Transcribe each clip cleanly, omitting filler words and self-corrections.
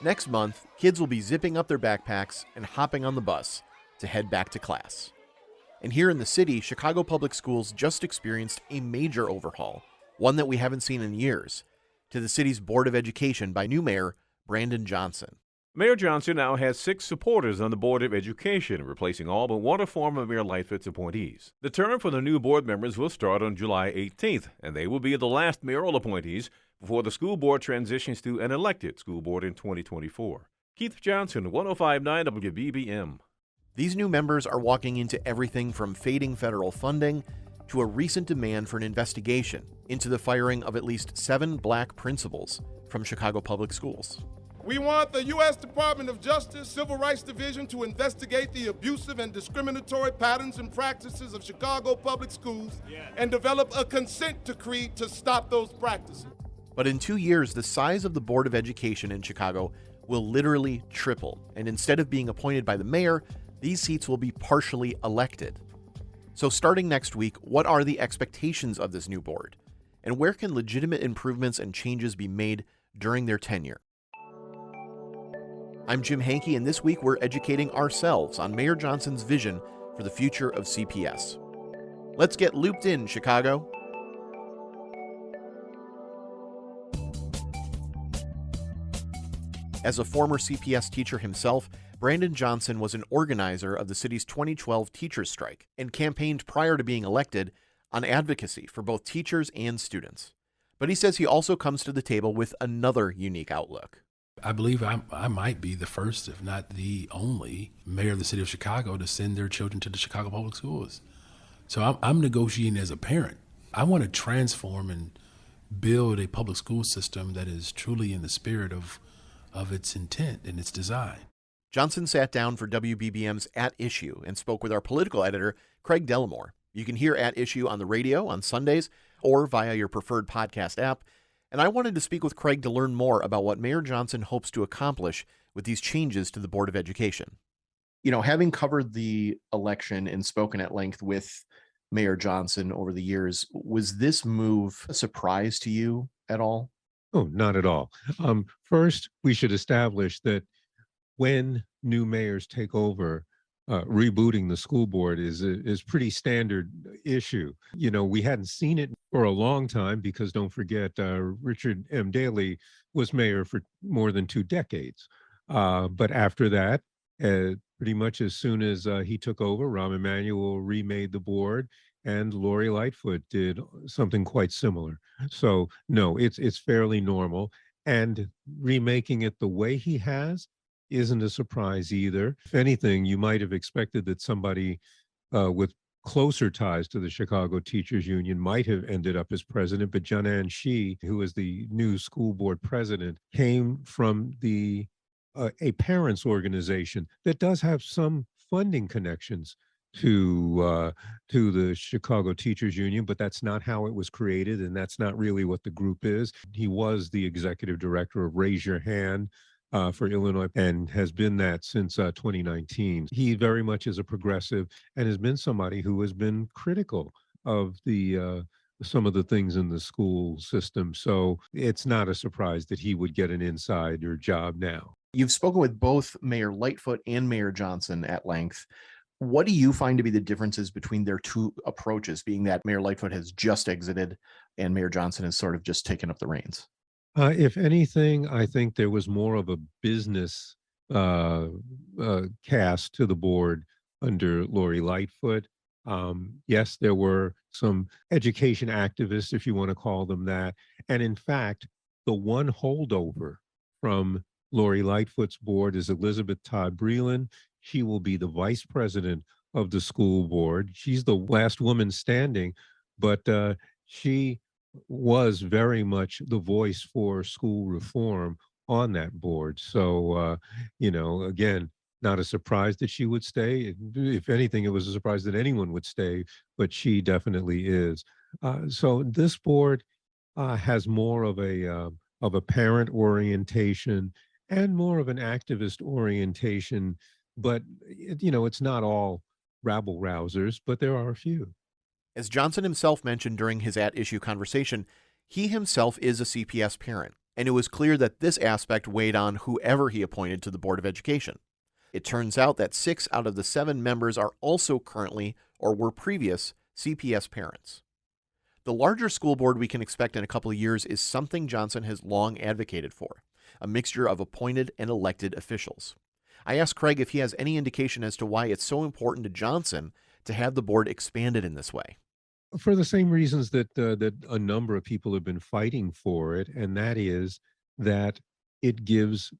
Next month, kids will be zipping up their backpacks and hopping on the bus to head back to class. And here in the city, Chicago Public Schools just experienced a major overhaul, one that we haven't seen in years, to the city's Board of Education by new mayor Brandon Johnson. Mayor Johnson now has 6 supporters on the Board of Education, replacing all but one of former Mayor Lightfoot's appointees. The term for the new board members will start on July 18th, and they will be the last mayoral appointees before the school board transitions to an elected school board in 2024. Keith Johnson, 105.9 WBBM. These new members are walking into everything from fading federal funding to a recent demand for an investigation into the firing of at least 7 black principals from Chicago Public Schools. We want the U.S. Department of Justice Civil Rights Division to investigate the abusive and discriminatory patterns and practices of Chicago Public Schools and develop a consent decree to stop those practices. But in 2 years, the size of the Board of Education in Chicago will literally triple. And instead of being appointed by the mayor, these seats will be partially elected. So starting next week, what are the expectations of this new board? And where can legitimate improvements and changes be made during their tenure? I'm Jim Hankey, and this week we're educating ourselves on Mayor Johnson's vision for the future of CPS. Let's get looped in, Chicago. As a former CPS teacher himself, Brandon Johnson was an organizer of the city's 2012 teachers' strike and campaigned prior to being elected on advocacy for both teachers and students. But he says he also comes to the table with another unique outlook. I believe I might be the first, if not the only, mayor of the city of Chicago to send their children to the Chicago Public Schools. So I'm negotiating as a parent. I want to transform and build a public school system that is truly in the spirit of its intent and its design. Johnson sat down for WBBM's At Issue and spoke with our political editor, Craig Dellimore. You can hear At Issue on the radio on Sundays or via your preferred podcast app. And I wanted to speak with Craig to learn more about what Mayor Johnson hopes to accomplish with these changes to the Board of Education. You know, having covered the election and spoken at length with Mayor Johnson over the years, was this move a surprise to you at all? Oh, not at all. First, we should establish that when new mayors take over, rebooting the school board is pretty standard issue. You know, we hadn't seen it for a long time because don't forget, Richard M. Daley was mayor for more than 2 decades. But after that, pretty much as soon as he took over, Rahm Emanuel remade the board, and Lori Lightfoot did something quite similar. So no, it's fairly normal. And remaking it the way he has isn't a surprise either. If anything, you might have expected that somebody with closer ties to the Chicago Teachers Union might have ended up as president, but Jeanette, who is the new school board president, came from a parents organization that does have some funding connections to the Chicago Teachers Union, but that's not how it was created, and that's not really what the group is. He was the executive director of Raise Your Hand for Illinois and has been that since 2019. He very much is a progressive and has been somebody who has been critical of some of the things in the school system. So it's not a surprise that he would get an insider job now. You've spoken with both Mayor Lightfoot and Mayor Johnson at length. What do you find to be the differences between their two approaches, being that Mayor Lightfoot has just exited and Mayor Johnson has sort of just taken up the reins? If anything, I think there was more of a business cast to the board under Lori Lightfoot. Yes, there were some education activists, if you want to call them that. And in fact, the one holdover from Lori Lightfoot's board is Elizabeth Todd Breland. She will be the vice president of the school board. She's the last woman standing, but she was very much the voice for school reform on that board. So, again, not a surprise that she would stay. If anything, it was a surprise that anyone would stay, but she definitely is. So this board has more of a parent orientation and more of an activist orientation, but it's not all rabble rousers, but there are a few. As Johnson himself mentioned during his At Issue conversation, he himself is a CPS parent, And it was clear that this aspect weighed on whoever he appointed to the Board of Education. It turns out that 6 out of the 7 members are also currently or were previous CPS parents. The larger school board we can expect in a couple of years is something Johnson has long advocated for, a mixture of appointed and elected officials. I asked Craig if he has any indication as to why it's so important to Johnson to have the board expanded in this way. For the same reasons that a number of people have been fighting for it, and that is that it gives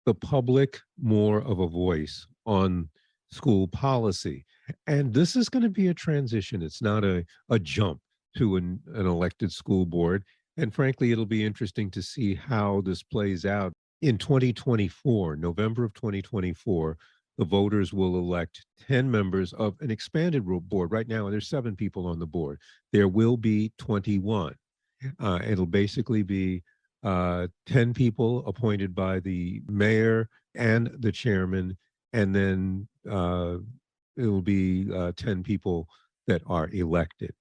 the public more of a voice on school policy. And this is going to be a transition. It's not a jump to an elected school board. And frankly, it'll be interesting to see how this plays out. In 2024, November of 2024, the voters will elect 10 members of an expanded board. Right now, there's 7 people on the board. There will be 21. It'll basically be 10 people appointed by the mayor and the chairman, and then it will be 10 people that are elected.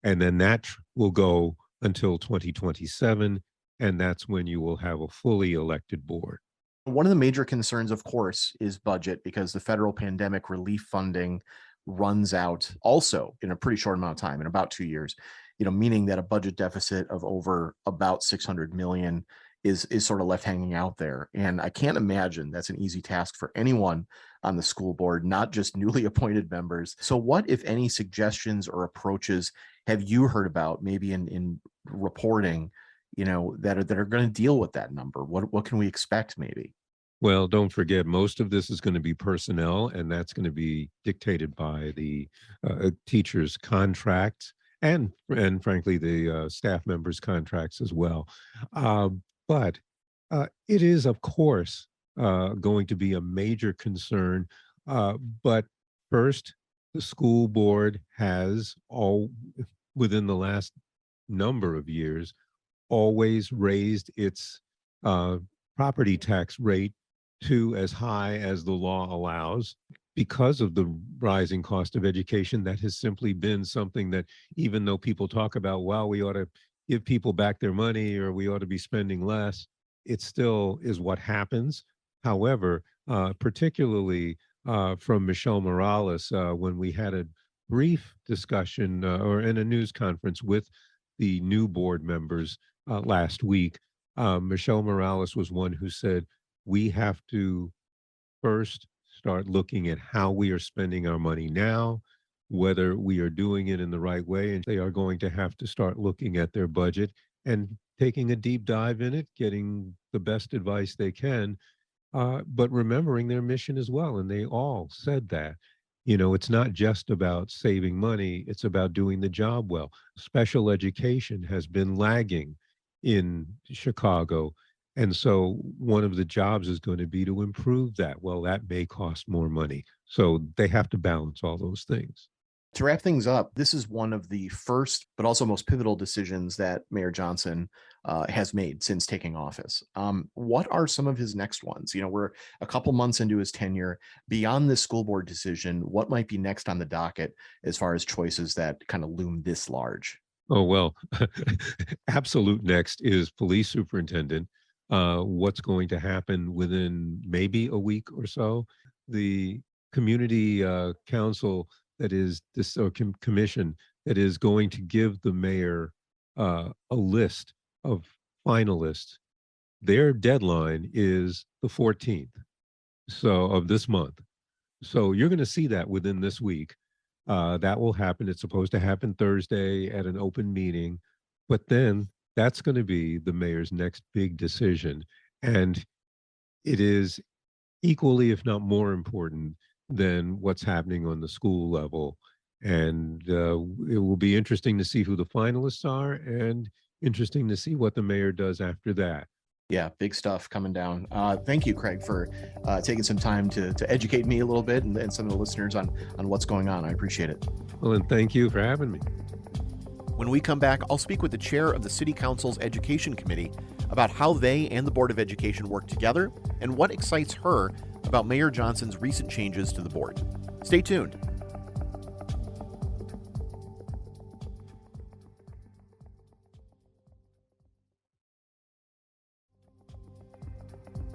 And then that will go until 2027, and that's when you will have a fully elected board. One of the major concerns, of course, is budget, because the federal pandemic relief funding runs out also in a pretty short amount of time, in about 2 years, meaning that a budget deficit of over about $600 million is sort of left hanging out there. And I can't imagine that's an easy task for anyone on the school board, not just newly appointed members. So what, if any, suggestions or approaches have you heard about, maybe in reporting, that are going to deal with that number? What can we expect maybe? Well, don't forget, most of this is going to be personnel, and that's going to be dictated by the teachers' contracts and frankly, the staff members' contracts as well. But it is, of course, going to be a major concern. But first, the school board has within the last number of years, always raised its property tax rate to as high as the law allows. Because of the rising cost of education, that has simply been something that, even though people talk about, wow, we ought to give people back their money or we ought to be spending less, it still is what happens. However, particularly from Michelle Morales, when we had a brief discussion or in a news conference with the new board members last week, Michelle Morales was one who said, we have to first start looking at how we are spending our money now, whether we are doing it in the right way. And they are going to have to start looking at their budget and taking a deep dive in it, getting the best advice they can, but remembering their mission as well. And they all said that. It's not just about saving money, it's about doing the job well. Special education has been lagging in Chicago. And so one of the jobs is going to be to improve that. Well, that may cost more money. So they have to balance all those things. To wrap things up, this is one of the first, but also most pivotal decisions that Mayor Johnson has made since taking office. What are some of his next ones? We're a couple months into his tenure. Beyond this school board decision, what might be next on the docket as far as choices that kind of loom this large? Oh, well, absolute next is police superintendent. What's going to happen within maybe a week or so? The community council that is this commission that is going to give the mayor a list of finalists. Their deadline is the 14th of this month. So you're going to see that within this week. That will happen. It's supposed to happen Thursday at an open meeting, but then that's going to be the mayor's next big decision. And it is equally, if not more important than what's happening on the school level. And it will be interesting to see who the finalists are and interesting to see what the mayor does after that. Yeah, big stuff coming down. Thank you, Craig, for taking some time to educate me a little bit and some of the listeners on what's going on. I appreciate it. Well, and thank you for having me. When we come back, I'll speak with the chair of the City Council's Education Committee about how they and the Board of Education work together and what excites her about Mayor Johnson's recent changes to the board. Stay tuned.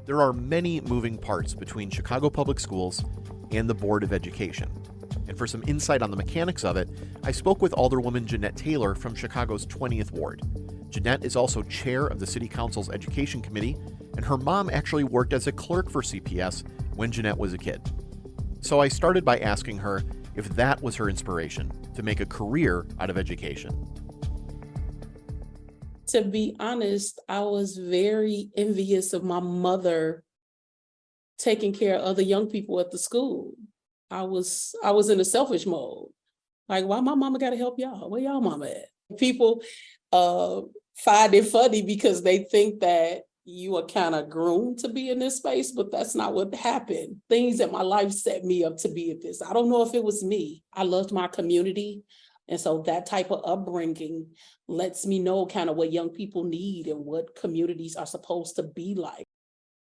There are many moving parts between Chicago Public Schools and the Board of Education. And for some insight on the mechanics of it, I spoke with Alderwoman Jeanette Taylor from Chicago's 20th Ward. Jeanette is also chair of the City Council's Education Committee, and her mom actually worked as a clerk for CPS when Jeanette was a kid. So I started by asking her if that was her inspiration to make a career out of education. To be honest, I was very envious of my mother taking care of other young people at the school. I was in a selfish mode. Like, why my mama gotta help y'all? Where y'all mama at? People find it funny because they think that you are kind of groomed to be in this space, but that's not what happened. Things in my life set me up to be at this. I don't know if it was me. I loved my community. And so that type of upbringing lets me know kind of what young people need and what communities are supposed to be like.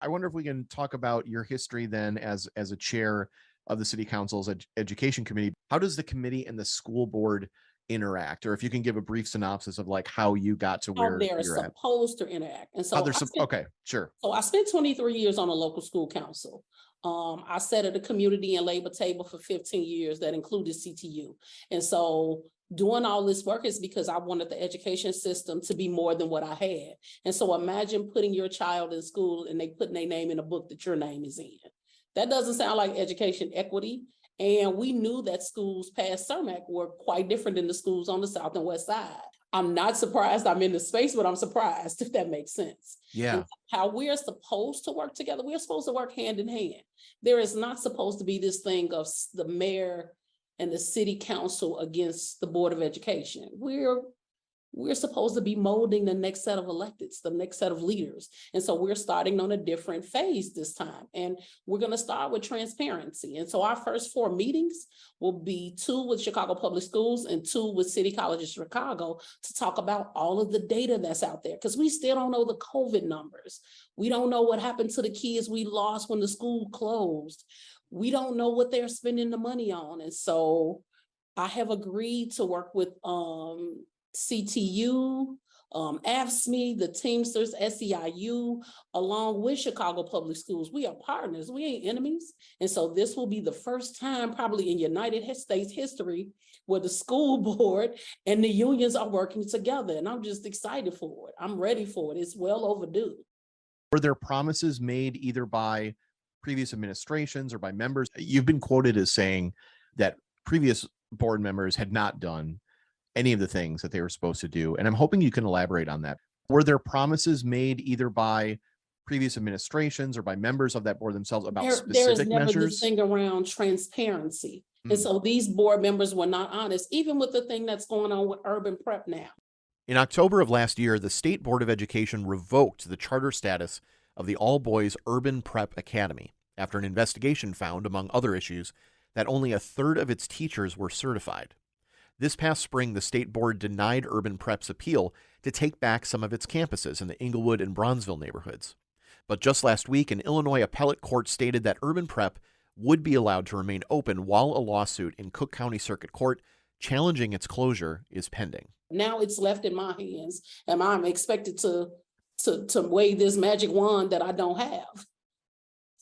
I wonder if we can talk about your history then as a chair of the City Council's Education Committee. How does the committee and the school board interact? Or if you can give a brief synopsis of like how you got to where they're you're at. supposed to interact. And so Okay, sure. So I spent 23 years on a local school council. I sat at a community and labor table for 15 years that included CTU. And so doing all this work is because I wanted the education system to be more than what I had. And so imagine putting your child in school and they putting their name in a book that your name is in. That doesn't sound like education equity. And we knew that schools past CERMAC were quite different than the schools on the South and West Side. I'm not surprised I'm in the space, but I'm surprised, if that makes sense. Yeah. And how we're supposed to work together, we're supposed to work hand in hand. There is not supposed to be this thing of the mayor and the city council against the Board of Education. We're supposed to be molding the next set of electeds, the next set of leaders. And so we're starting on a different phase this time. And we're going to start with transparency. And so our first 4 meetings will be 2 with Chicago Public Schools and 2 with City College of Chicago to talk about all of the data that's out there. Because we still don't know the COVID numbers. We don't know what happened to the kids we lost when the school closed. We don't know what they're spending the money on. And so I have agreed to work with CTU, AFSCME, the Teamsters, SEIU, along with Chicago Public Schools. We are partners, we ain't enemies. And so this will be the first time probably in United States history where the school board and the unions are working together. And I'm just excited for it. I'm ready for it. It's well overdue. Were there promises made either by previous administrations or by members? You've been quoted as saying that previous board members had not done any of the things that they were supposed to do. And I'm hoping you can elaborate on that. Were there promises made either by previous administrations or by members of that board themselves about specific there is never measures? This thing around transparency. And so these board members were not honest, even with the thing that's going on with urban prep now. In October of last year, the State Board of Education revoked the charter status of the all-boys Urban Prep Academy after an investigation found, among other issues, that only a third of its teachers were certified. This past spring, the state board denied Urban Prep's appeal to take back some of its campuses in the Inglewood and Bronzeville neighborhoods. But just last week, an Illinois appellate court stated that Urban Prep would be allowed to remain open while a lawsuit in Cook County Circuit Court challenging its closure is pending. Now it's left in my hands, and I'm expected to wave this magic wand that I don't have,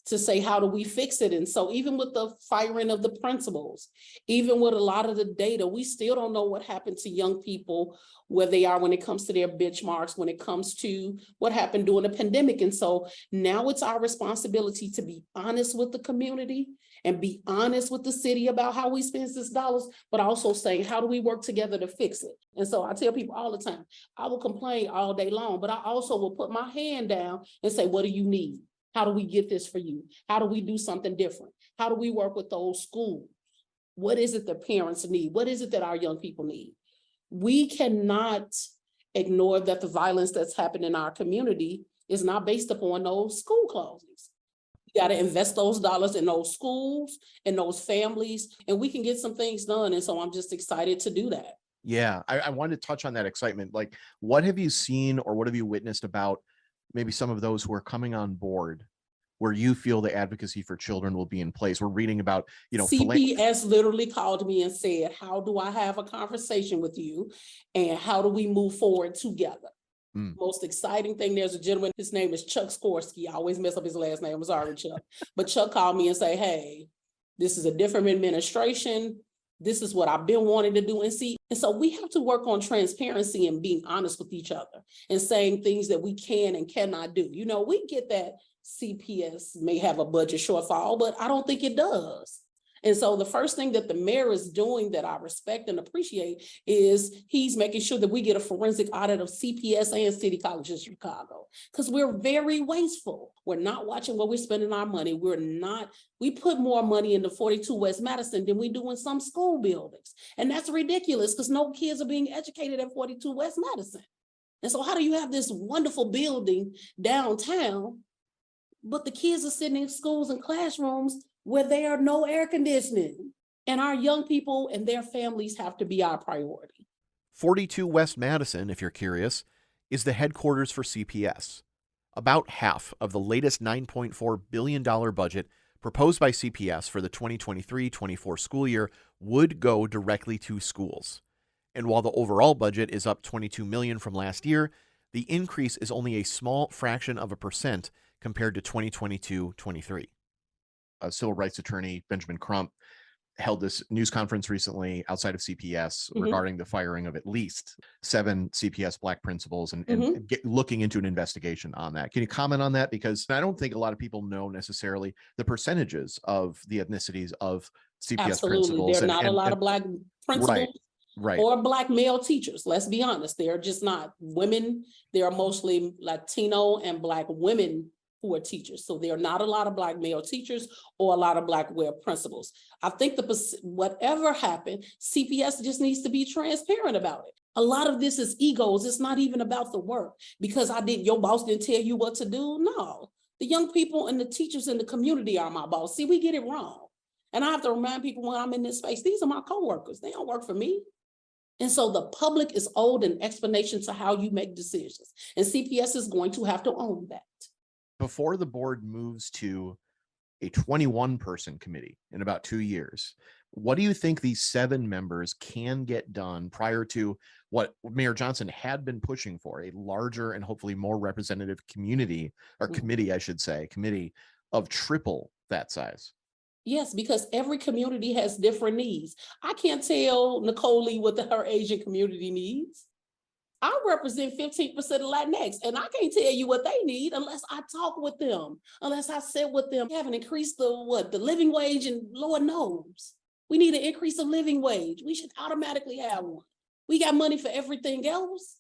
to say, how do we fix it? And so even with the firing of the principals, even with a lot of the data, we still don't know what happened to young people, where they are when it comes to their benchmarks, when it comes to what happened during the pandemic. And so now it's our responsibility to be honest with the community and be honest with the city about how we spend these dollars, but also saying, how do we work together to fix it? And so I tell people all the time, I will complain all day long, but I also will put my hand down and say, what do you need? How do we get this for you? How do we do something different? How do we work with those schools? What is it that parents need? What is it that our young people need? We cannot ignore that the violence that's happened in our community is not based upon those school closings. We got to invest those dollars in those schools and those families, and we can get some things done. And so I'm just excited to do that. Yeah, I wanted to touch on that excitement. Like, what have you seen or what have you witnessed about maybe some of those who are coming on board where you feel the advocacy for children will be in place? We're reading about, CPS literally called me and said, how do I have a conversation with you? And how do we move forward together? Most exciting thing, there's a gentleman, his name is Chuck Skorsky. I always mess up his last name. I'm sorry, Chuck. But Chuck called me and say, hey, this is a different administration. This is what I've been wanting to do. And so we have to work on transparency and being honest with each other and saying things that we can and cannot do. You know, we get that CPS may have a budget shortfall, but I don't think it does. And so the first thing that the mayor is doing that I respect and appreciate is he's making sure that we get a forensic audit of CPS and City College of Chicago, because we're very wasteful. We're not watching where we're spending our money. We put more money into 42 West Madison than we do in some school buildings. And that's ridiculous because no kids are being educated at 42 West Madison. And so how do you have this wonderful building downtown, but the kids are sitting in schools and classrooms where there are no air conditioning, and our young people and their families have to be our priority. 42 West Madison, if you're curious, is the headquarters for CPS. About half of the latest $9.4 billion budget proposed by CPS for the 2023-24 school year would go directly to schools. And while the overall budget is up $22 million from last year, the increase is only a small fraction of a percent compared to 2022-23. Civil rights attorney Benjamin Crump held this news conference recently outside of CPS regarding the firing of at least 7 CPS Black principals and looking into an investigation on that. Can you comment on that? Because I don't think a lot of people know necessarily the percentages of the ethnicities of CPS principals. There are not a lot of Black principals. Right. Or Black male teachers. Let's be honest. They're just not women. They are mostly Latino and Black women who are teachers. So there are not a lot of Black male teachers or a lot of Black male principals. I think whatever happened, CPS just needs to be transparent about it. A lot of this is egos. It's not even about the work because your boss didn't tell you what to do. No, the young people and the teachers in the community are my boss. See, we get it wrong. And I have to remind people when I'm in this space, these are my coworkers. They don't work for me. And so the public is owed an explanation to how you make decisions. And CPS is going to have to own that. Before the board moves to a 21-person committee in about 2 years, what do you think these 7 members can get done prior to what Mayor Johnson had been pushing for, a larger and hopefully more representative community, or committee, I should say, committee of triple that size? Yes, because every community has different needs. I can't tell Nicole Lee what her Asian community needs. I represent 15% of Latinx, and I can't tell you what they need unless I talk with them, unless I sit with them. We haven't increased the living wage, and Lord knows. We need an increase of living wage. We should automatically have one. We got money for everything else.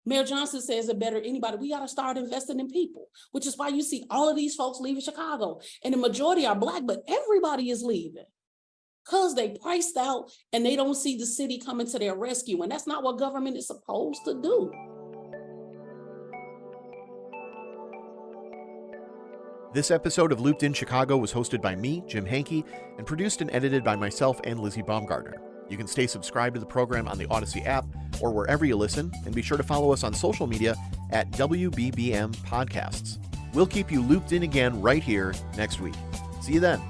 Mayor Johnson says it better than anybody. We got to start investing in people, which is why you see all of these folks leaving Chicago. And the majority are Black, but everybody is leaving. Because they priced out and they don't see the city coming to their rescue. And that's not what government is supposed to do. This episode of Looped in Chicago was hosted by me, Jim Hankey, and produced and edited by myself and Lizzie Baumgartner. You can stay subscribed to the program on the Odyssey app or wherever you listen, and be sure to follow us on social media at WBBM Podcasts. We'll keep you looped in again right here next week. See you then.